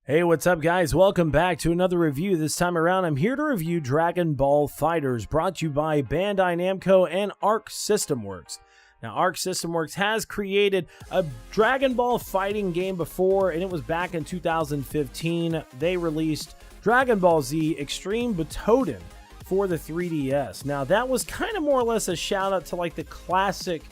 Hey, what's up, guys? Welcome back to another review. This time around, I'm here to review Dragon Ball FighterZ, brought to you by Bandai Namco and Arc System Works. Now, Arc System Works has created a Dragon Ball fighting game before, and it was back in 2015. They released Dragon Ball Z Extreme Butoden for the 3DS. Now, that was kind of more or less a shout out to like the classic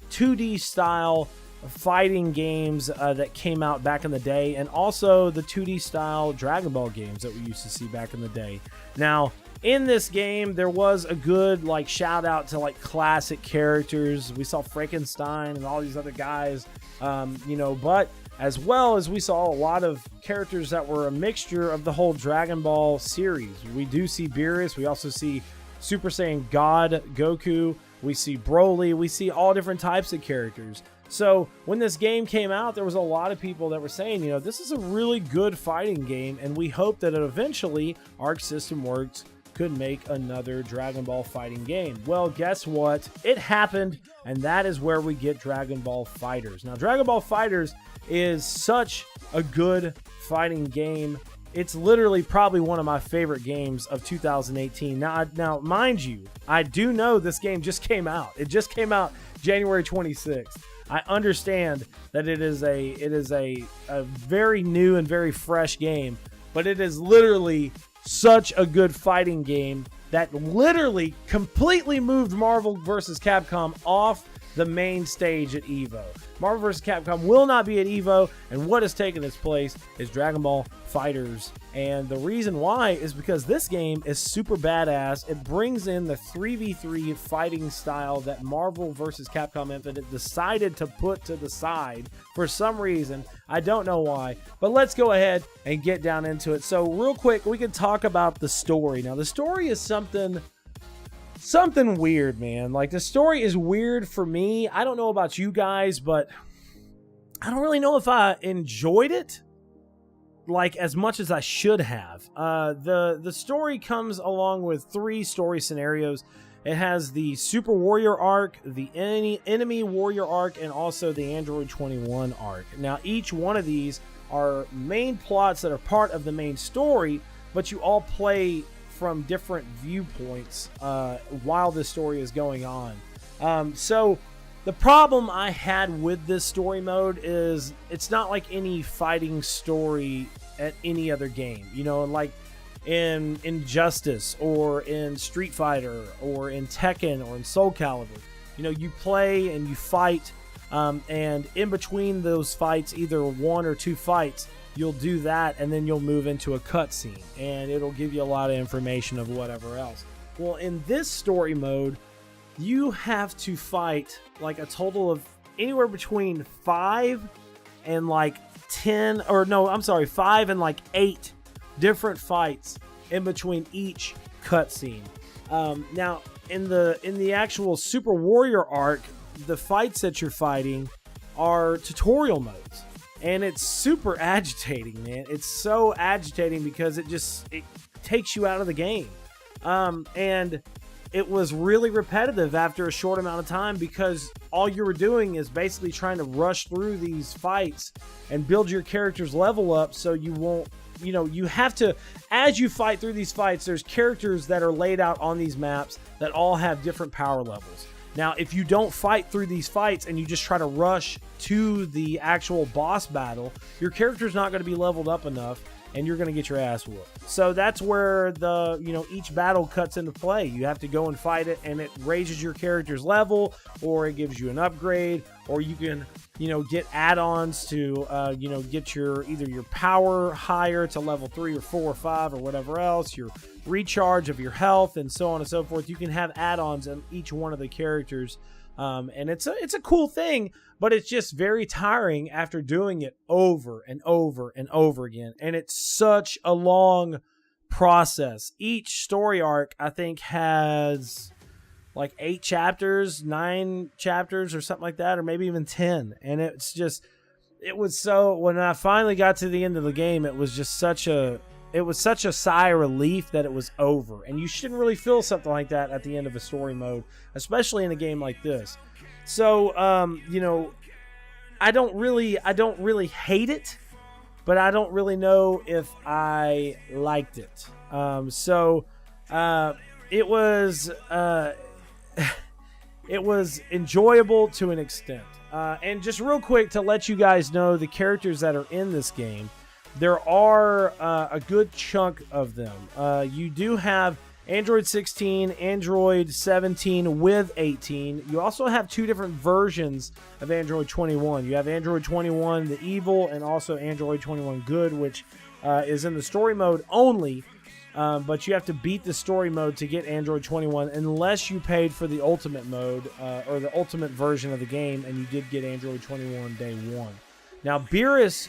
2D style fighting games that came out back in the day, and also the 2D style Dragon Ball games that we used to see back in the day. Now, in this game, there was a good like shout out to like classic characters. We saw Frankenstein and all these other guys, but as well as we saw a lot of characters that were a mixture of the whole Dragon Ball series. We do see Beerus, we also see Super Saiyan God Goku, we see Broly, we see all different types of characters. So when this game came out, there was a lot of people that were saying, this is a really good fighting game, and we hope that eventually Arc System Works could make another Dragon Ball fighting game. Well, guess what? It happened, and that is where we get Dragon Ball FighterZ. Now, Dragon Ball FighterZ is such a good fighting game. It's literally probably one of my favorite games of 2018. Now, mind you, I do know this game just came out. It just came out January 26th. I understand that it is a very new and very fresh game, but it is literally such a good fighting game that literally completely moved Marvel vs. Capcom off the main stage at EVO. Marvel vs. Capcom will not be at EVO, and what has taken its place is Dragon Ball FighterZ. And the reason why is because this game is super badass. It brings in the 3v3 fighting style that Marvel vs. Capcom Infinite decided to put to the side for some reason. I don't know why, but let's go ahead and get down into it. So real quick, we can talk about the story. Now, the story is something weird, man. Like, the story is weird for me. I don't know about you guys, but I don't really know if I enjoyed it like as much as I should have. The story comes along with three story scenarios. It has the Super Warrior arc, the Enemy Warrior arc, and also the Android 21 arc. Now, each one of these are main plots that are part of the main story, but you all play from different viewpoints while the story is going on. So the problem I had with this story mode is it's not like any fighting story at any other game. Like in Injustice or in Street Fighter or in Tekken or in Soul Calibur, you play and you fight, and in between those fights, either one or two fights, you'll do that, and then you'll move into a cutscene, and it'll give you a lot of information of whatever else. Well, in this story mode, you have to fight like a total of anywhere between 5 and like 5 and like 8 different fights in between each cutscene. Now, in the actual Super Warrior arc, the fights that you're fighting are tutorial modes. And it's super agitating, man. It's so agitating because it takes you out of the game. And it was really repetitive after a short amount of time because all you were doing is basically trying to rush through these fights and build your character's level up so you won't, you have to, as you fight through these fights, there's characters that are laid out on these maps that all have different power levels. Now, if you don't fight through these fights and you just try to rush to the actual boss battle, your character's not going to be leveled up enough, and you're going to get your ass whooped. So that's where each battle cuts into play. You have to go and fight it, and it raises your character's level, or it gives you an upgrade, or you can, get add-ons to, get either your power higher to level 3 or 4 or 5 or whatever else, your recharge of your health, and so on and so forth. You can have add-ons on each one of the characters, and it's a cool thing, but it's just very tiring after doing it over and over and over again, and it's such a long process. Each story arc, I think, has like 8 chapters, 9 chapters or something like that, or maybe even 10, and when I finally got to the end of the game, it was such a sigh of relief that it was over. And you shouldn't really feel something like that at the end of a story mode, especially in a game like this. So, I don't really hate it. but I don't really know if I liked it. It was it was enjoyable to an extent. And just real quick to let you guys know the characters that are in this game, there are a good chunk of them. You do have Android 16, Android 17 with 18. You also have two different versions of Android 21. You have Android 21 the evil and also Android 21 good, which is in the story mode only. But you have to beat the story mode to get Android 21 unless you paid for the ultimate mode or the ultimate version of the game, and you did get Android 21 day one. Now, Beerus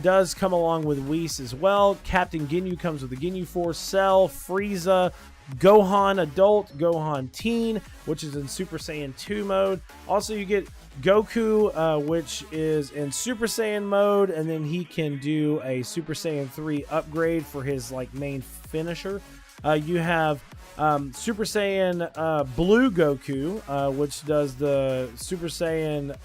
does come along with Whis as well. Captain Ginyu comes with the Ginyu Force, Cell, Frieza, Gohan Adult, Gohan Teen, which is in Super Saiyan 2 mode. Also, you get Goku, which is in Super Saiyan mode, and then he can do a Super Saiyan 3 upgrade for his like main finisher. You have Super Saiyan Blue Goku, which does the Super Saiyan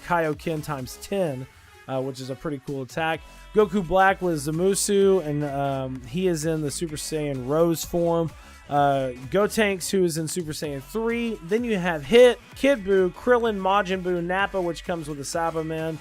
Kaioken times 10, which is a pretty cool attack. Goku Black with Zamasu, and he is in the Super Saiyan Rose form. Gotenks, who is in Super Saiyan 3. Then you have Hit, Kid Buu, Krillin, Majin Buu, Nappa, which comes with the Saibamen.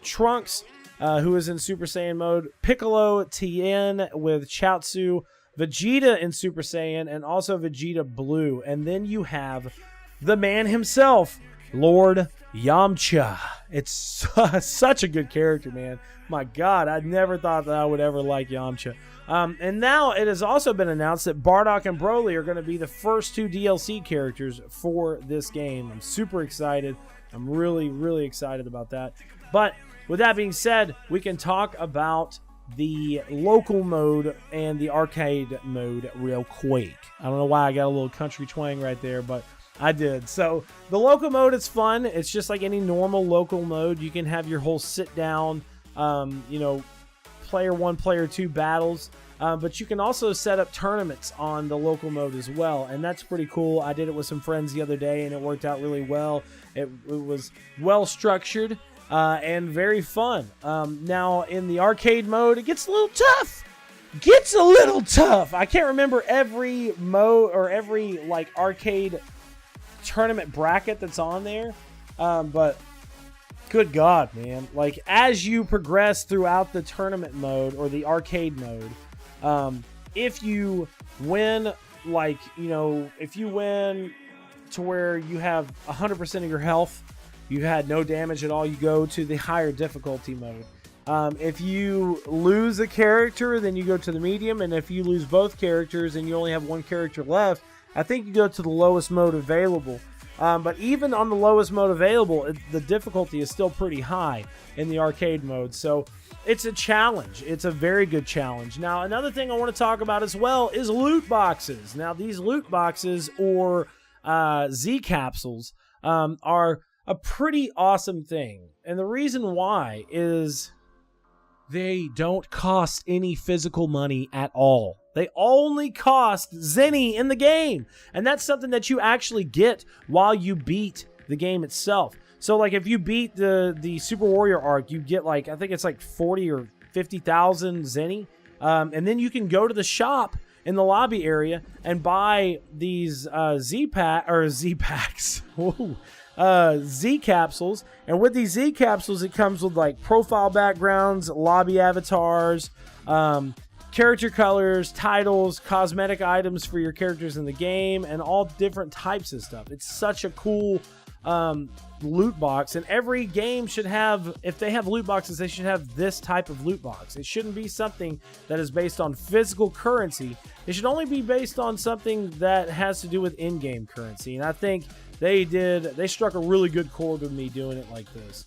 Trunks, who is in Super Saiyan mode. Piccolo, Tien with Chaozu. Vegeta in Super Saiyan, and also Vegeta Blue. And then you have the man himself, Lord Yamcha. It's such a good character, man. My God, I never thought that I would ever like Yamcha. And now it has also been announced that Bardock and Broly are going to be the first two DLC characters for this game. I'm super excited. I'm really, really excited about that. But with that being said, we can talk about the local mode and the arcade mode real quick. I don't know why I got a little country twang right there, but I did. So the local mode is fun. It's just like any normal local mode. You can have your whole sit down, player 1, player 2 battles. But you can also set up tournaments on the local mode as well, and that's pretty cool. I did it with some friends the other day, and it worked out really well. It was well structured and very fun. Now, in the arcade mode, it gets a little tough. I can't remember every mode or every like arcade tournament bracket that's on there, but good God, man. Like, as you progress throughout the tournament mode or the arcade mode, if you win, if you win to where you have 100% of your health, you had no damage at all, you go to the higher difficulty mode. If you lose a character, then you go to the medium, and if you lose both characters and you only have one character left, I think you go to the lowest mode available. But even on the lowest mode available, the difficulty is still pretty high in the arcade mode. So it's a challenge. It's a very good challenge. Now, another thing I want to talk about as well is loot boxes. Now, these loot boxes, or Z capsules, are a pretty awesome thing. And the reason why is they don't cost any physical money at all. They only cost Zenny in the game. And that's something that you actually get while you beat the game itself. So, like, if you beat the Super Warrior arc, you get, like, I think it's like 40 or 50,000 Zenny. And then you can go to the shop in the lobby area and buy these Z packs. Z capsules, and with these Z capsules, it comes with like profile backgrounds, lobby avatars, character colors, titles, cosmetic items for your characters in the game, and all different types of stuff. It's such a cool loot box, and every game should have, if they have loot boxes, they should have this type of loot box. It shouldn't be something that is based on physical currency. It should only be based on something that has to do with in-game currency, and I think they struck a really good chord with me doing it like this.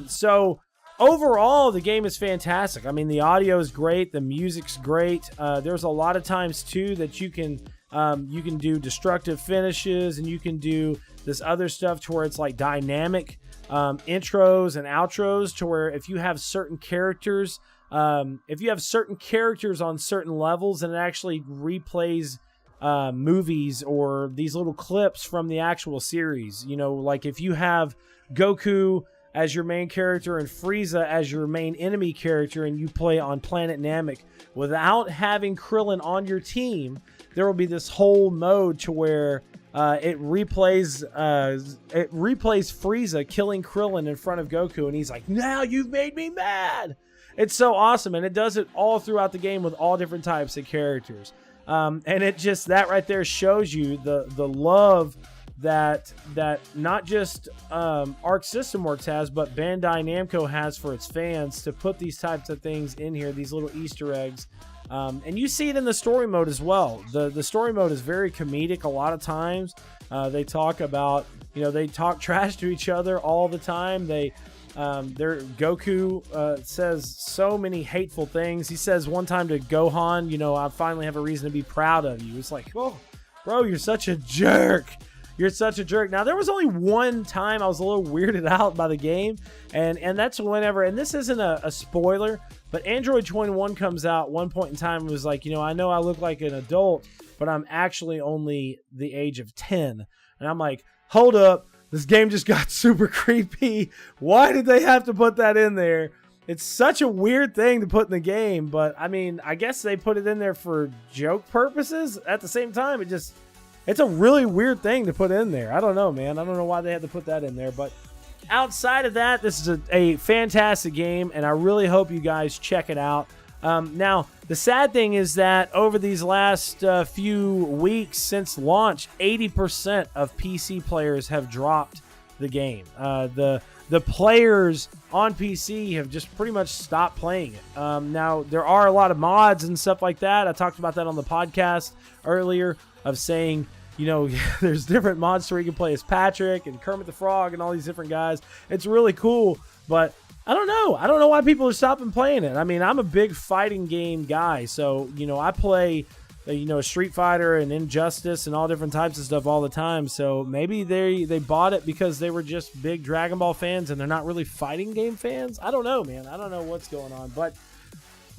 So overall, the game is fantastic. I mean, the audio is great, the music's great. There's a lot of times too that you can do destructive finishes, and you can do this other stuff to where it's like dynamic intros and outros, to where if you have certain characters on certain levels, and it actually replays movies or these little clips from the actual series. You know, like if you have Goku as your main character and Frieza as your main enemy character, and you play on Planet Namek without having Krillin on your team, there will be this whole mode to where it replays Frieza killing Krillin in front of Goku, and he's like, "Now you've made me mad." It's so awesome, and it does it all throughout the game with all different types of characters. And it just, that right there shows you the love that not just Arc System Works has, but Bandai Namco has for its fans, to put these types of things in here, these little Easter eggs. And you see it in the story mode as well. The story mode is very comedic a lot of times. They talk about, they talk trash to each other all the time. Goku says so many hateful things. He says one time to Gohan, I finally have a reason to be proud of you. It's like, oh, bro, you're such a jerk. You're such a jerk. Now, there was only one time I was a little weirded out by the game, and that's whenever, and this isn't a spoiler, but Android 21 comes out one point in time and was like, I know I look like an adult, but I'm actually only the age of 10. And I'm like, hold up. This game just got super creepy. Why did they have to put that in there? It's such a weird thing to put in the game, but I mean, I guess they put it in there for joke purposes. At the same time, it's a really weird thing to put in there. I don't know, man. I don't know why they had to put that in there, but outside of that, this is a fantastic game, and I really hope you guys check it out. Now, the sad thing is that over these last few weeks since launch, 80% of PC players have dropped the game. The players on PC have just pretty much stopped playing it. Now, there are a lot of mods and stuff like that. I talked about that on the podcast earlier, of saying, there's different mods where you can play as Patrick and Kermit the Frog and all these different guys. It's really cool, but I don't know. I don't know why people are stopping playing it. I mean, I'm a big fighting game guy, so, I play, Street Fighter and Injustice and all different types of stuff all the time, so maybe they bought it because they were just big Dragon Ball fans and they're not really fighting game fans. I don't know, man. I don't know what's going on, but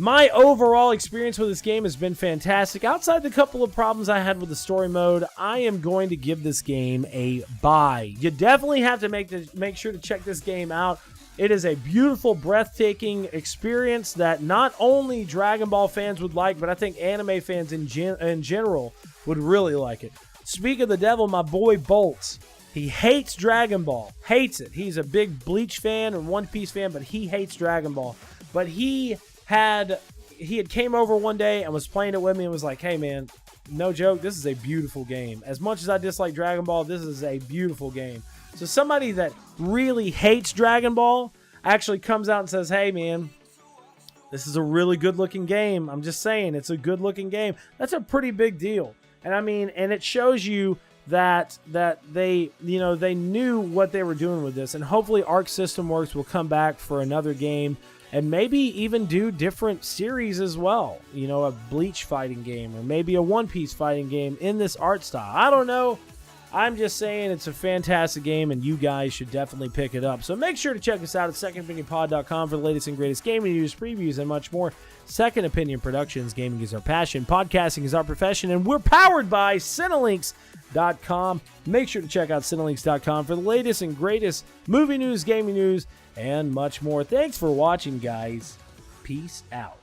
my overall experience with this game has been fantastic. Outside the couple of problems I had with the story mode, I am going to give this game a buy. You definitely have to make sure to check this game out. It is a beautiful, breathtaking experience that not only Dragon Ball fans would like, but I think anime fans in general would really like it. Speak of the devil, my boy Bolts. He hates Dragon Ball. Hates it. He's a big Bleach fan and One Piece fan, but he hates Dragon Ball. But he had came over one day and was playing it with me and was like, hey man, no joke, this is a beautiful game. As much as I dislike Dragon Ball, this is a beautiful game. So somebody that really hates Dragon Ball actually comes out and says, hey man, this is a really good looking game. I'm just saying, it's a good looking game. That's a pretty big deal. And I mean, and it shows you that they knew what they were doing with this, and hopefully Arc System Works will come back for another game and maybe even do different series as well. A Bleach fighting game or maybe a One Piece fighting game in this art style. I don't know. I'm just saying it's a fantastic game, and you guys should definitely pick it up. So make sure to check us out at secondopinionpod.com for the latest and greatest gaming news, previews, and much more. Second Opinion Productions. Gaming is our passion. Podcasting is our profession, and we're powered by Cinelinx.com. Make sure to check out Cinelinx.com for the latest and greatest movie news, gaming news, and much more. Thanks for watching, guys. Peace out.